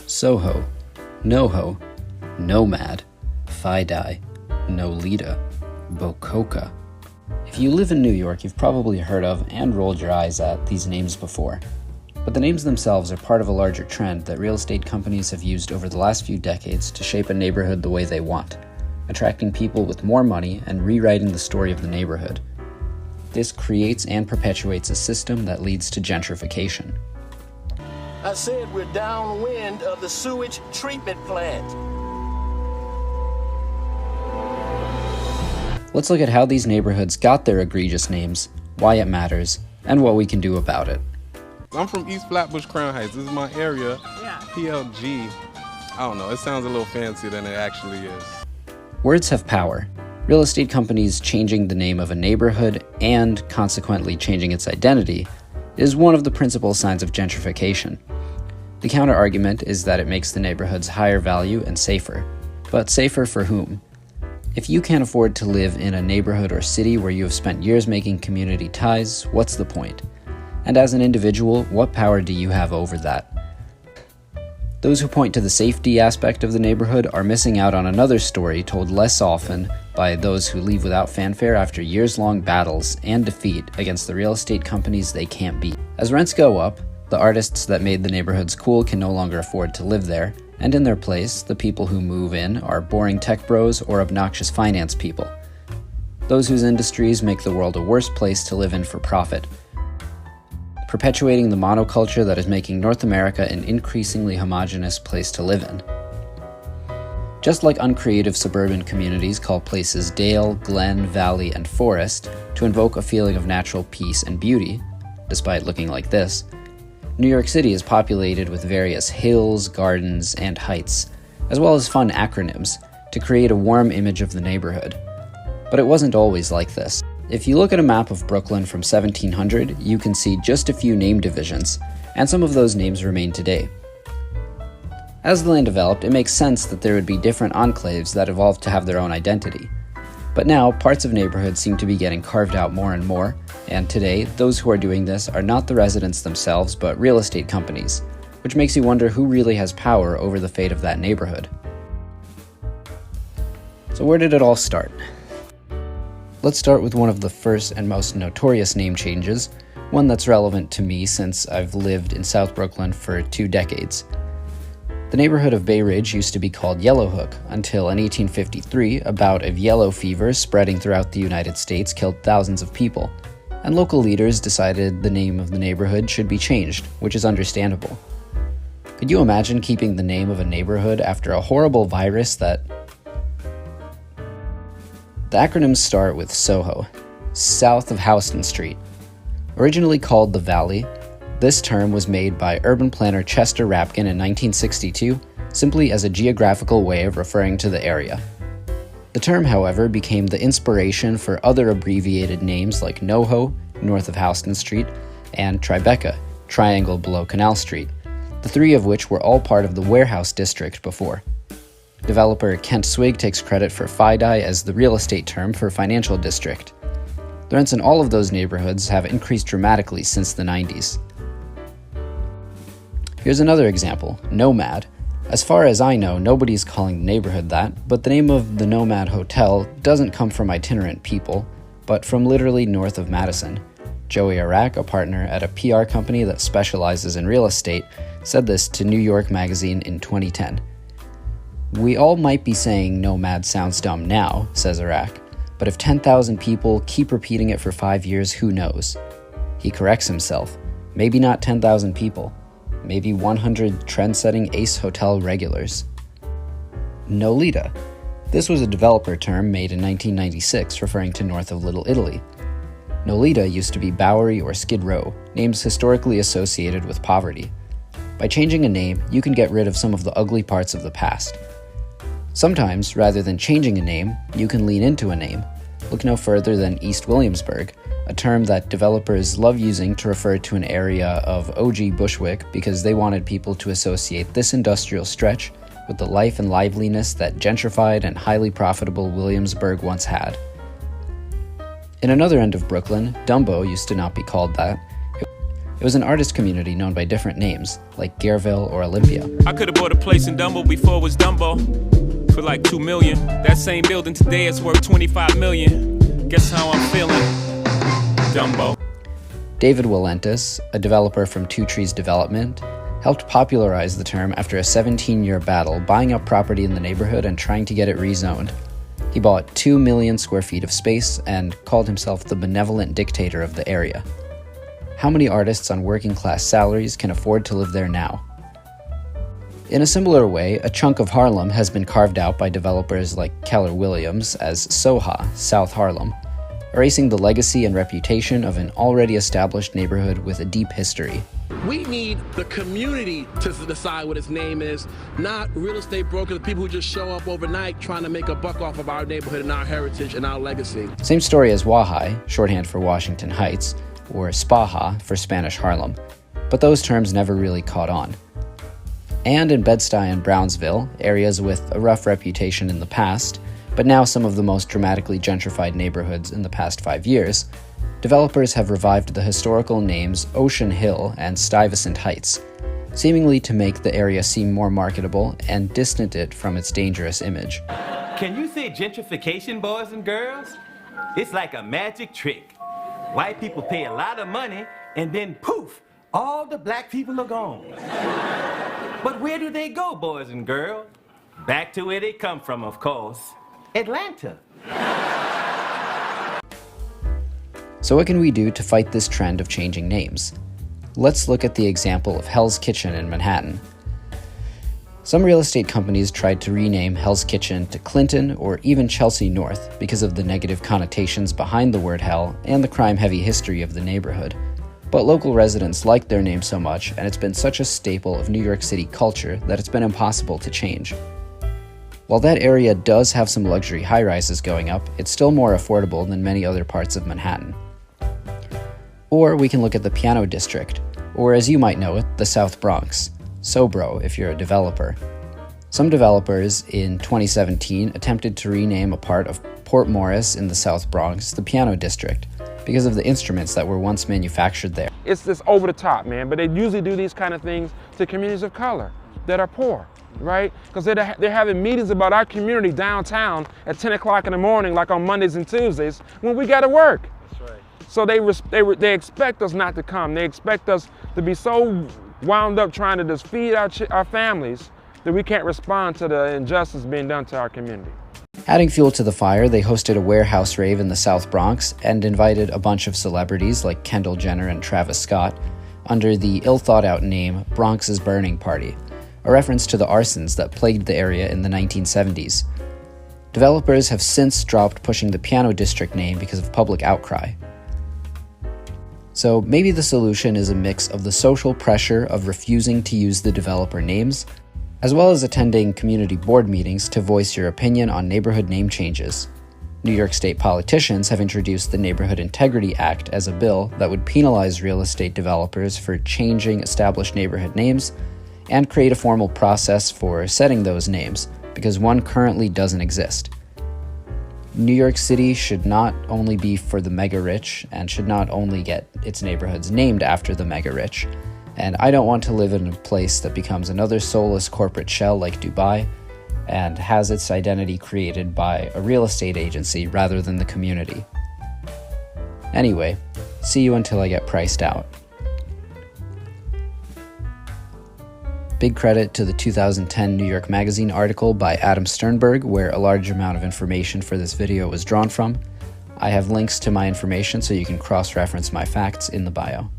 Soho, NoHo, Nomad, Fidei, Nolita, Bococa. If you live in New York, you've probably heard of and rolled your eyes at these names before. But the names themselves are part of a larger trend that real estate companies have used over the last few decades to shape a neighborhood the way they want, attracting people with more money and rewriting the story of the neighborhood. This creates and perpetuates a system that leads to gentrification. I said we're downwind of the sewage treatment plant. Let's look at how these neighborhoods got their egregious names, why it matters, and what we can do about it. I'm from East Flatbush, Crown Heights. This is my area. Yeah. PLG. I don't know. It sounds a little fancier than it actually is. Words have power. Real estate companies changing the name of a neighborhood and consequently changing its identity is one of the principal signs of gentrification. The counter-argument is that it makes the neighborhoods higher value and safer. But safer for whom? If you can't afford to live in a neighborhood or city where you have spent years making community ties, what's the point? And as an individual, what power do you have over that? Those who point to the safety aspect of the neighborhood are missing out on another story told less often by those who leave without fanfare after years-long battles and defeat against the real estate companies they can't beat. As rents go up, the artists that made the neighborhoods cool can no longer afford to live there, and in their place, the people who move in are boring tech bros or obnoxious finance people. Those whose industries make the world a worse place to live in for profit, perpetuating the monoculture that is making North America an increasingly homogenous place to live in. Just like uncreative suburban communities call places dale, glen, valley, and forest to invoke a feeling of natural peace and beauty, despite looking like this, New York City is populated with various hills, gardens, and heights, as well as fun acronyms to create a warm image of the neighborhood. But it wasn't always like this. If you look at a map of Brooklyn from 1700, you can see just a few name divisions, and some of those names remain today. As the land developed, it makes sense that there would be different enclaves that evolved to have their own identity. But now, parts of neighborhoods seem to be getting carved out more and more, and today, those who are doing this are not the residents themselves, but real estate companies, which makes you wonder who really has power over the fate of that neighborhood. So where did it all start? Let's start with one of the first and most notorious name changes, one that's relevant to me since I've lived in South Brooklyn for 2 decades. The neighborhood of Bay Ridge used to be called Yellow Hook until in 1853 a bout of yellow fever spreading throughout the United States killed thousands of people, and local leaders decided the name of the neighborhood should be changed, which is understandable. Could you imagine keeping the name of a neighborhood after a horrible virus that... The acronyms start with SoHo, south of Houston Street. Originally called the Valley, this term was made by urban planner Chester Rapkin in 1962 simply as a geographical way of referring to the area. The term, however, became the inspiration for other abbreviated names like NoHo, north of Houston Street, and Tribeca, triangle below Canal Street, the 3 of which were all part of the warehouse district before. Developer Kent Swig takes credit for Fidei as the real estate term for financial district. The rents in all of those neighborhoods have increased dramatically since the 90s. Here's another example, Nomad. As far as I know, nobody's calling the neighborhood that, but the name of the Nomad Hotel doesn't come from itinerant people, but from literally north of Madison. Joey Arak, a partner at a PR company that specializes in real estate, said this to New York Magazine in 2010. "We all might be saying Nomad sounds dumb now," says Arak, "but if 10,000 people keep repeating it for 5 years, who knows?" He corrects himself. Maybe not 10,000 people. Maybe 100 trend-setting Ace Hotel regulars. Nolita. This was a developer term made in 1996 referring to north of Little Italy. Nolita used to be Bowery or Skid Row, names historically associated with poverty. By changing a name, you can get rid of some of the ugly parts of the past. Sometimes, rather than changing a name, you can lean into a name. Look no further than East Williamsburg, a term that developers love using to refer to an area of OG Bushwick because they wanted people to associate this industrial stretch with the life and liveliness that gentrified and highly profitable Williamsburg once had. In another end of Brooklyn, Dumbo used to not be called that. It was an artist community known by different names, like Gareville or Olympia. I could have bought a place in Dumbo before it was Dumbo for like $2 million. That same building today is worth $25 million. Guess how I'm feeling? Dumbo. David Willentis, a developer from Two Trees Development, helped popularize the term after a 17-year battle buying up property in the neighborhood and trying to get it rezoned. He bought 2 million square feet of space and called himself the benevolent dictator of the area. How many artists on working-class salaries can afford to live there now? In a similar way, a chunk of Harlem has been carved out by developers like Keller Williams as Soha, South Harlem, erasing the legacy and reputation of an already established neighborhood with a deep history. We need the community to decide what its name is, not real estate brokers, people who just show up overnight trying to make a buck off of our neighborhood and our heritage and our legacy. Same story as Wahai, shorthand for Washington Heights, or Spaha for Spanish Harlem, but those terms never really caught on. And in Bed-Stuy and Brownsville, areas with a rough reputation in the past, but now some of the most dramatically gentrified neighborhoods in the past 5 years, developers have revived the historical names Ocean Hill and Stuyvesant Heights, seemingly to make the area seem more marketable and distance it from its dangerous image. Can you say gentrification, boys and girls? It's like a magic trick. White people pay a lot of money, and then poof, all the black people are gone. But where do they go, boys and girls? Back to where they come from, of course. Atlanta. So what can we do to fight this trend of changing names? Let's look at the example of Hell's Kitchen in Manhattan. Some real estate companies tried to rename Hell's Kitchen to Clinton or even Chelsea North because of the negative connotations behind the word hell and the crime-heavy history of the neighborhood. But local residents liked their name so much, and it's been such a staple of New York City culture that it's been impossible to change. While that area does have some luxury high-rises going up, it's still more affordable than many other parts of Manhattan. Or we can look at the Piano District, or as you might know it, the South Bronx. Sobro if you're a developer. Some developers in 2017 attempted to rename a part of Port Morris in the South Bronx the Piano District because of the instruments that were once manufactured there. It's this over the top, man, but they usually do these kind of things to communities of color that are poor, right? Because they're having meetings about our community downtown at 10 o'clock in the morning, like on Mondays and Tuesdays, when we got to work. That's right. So they expect us not to come. They expect us to be so wound up trying to just feed our families that we can't respond to the injustice being done to our community. Adding fuel to the fire, they hosted a warehouse rave in the South Bronx and invited a bunch of celebrities like Kendall Jenner and Travis Scott under the ill-thought-out name Bronx's Burning Party, a reference to the arsons that plagued the area in the 1970s. Developers have since dropped pushing the Piano District name because of public outcry. So maybe the solution is a mix of the social pressure of refusing to use the developer names, as well as attending community board meetings to voice your opinion on neighborhood name changes. New York State politicians have introduced the Neighborhood Integrity Act as a bill that would penalize real estate developers for changing established neighborhood names and create a formal process for setting those names, because one currently doesn't exist. New York City should not only be for the mega-rich and should not only get its neighborhoods named after the mega-rich. And I don't want to live in a place that becomes another soulless corporate shell like Dubai and has its identity created by a real estate agency rather than the community. Anyway, see you until I get priced out. Big credit to the 2010 New York Magazine article by Adam Sternberg, where a large amount of information for this video was drawn from. I have links to my information so you can cross-reference my facts in the bio.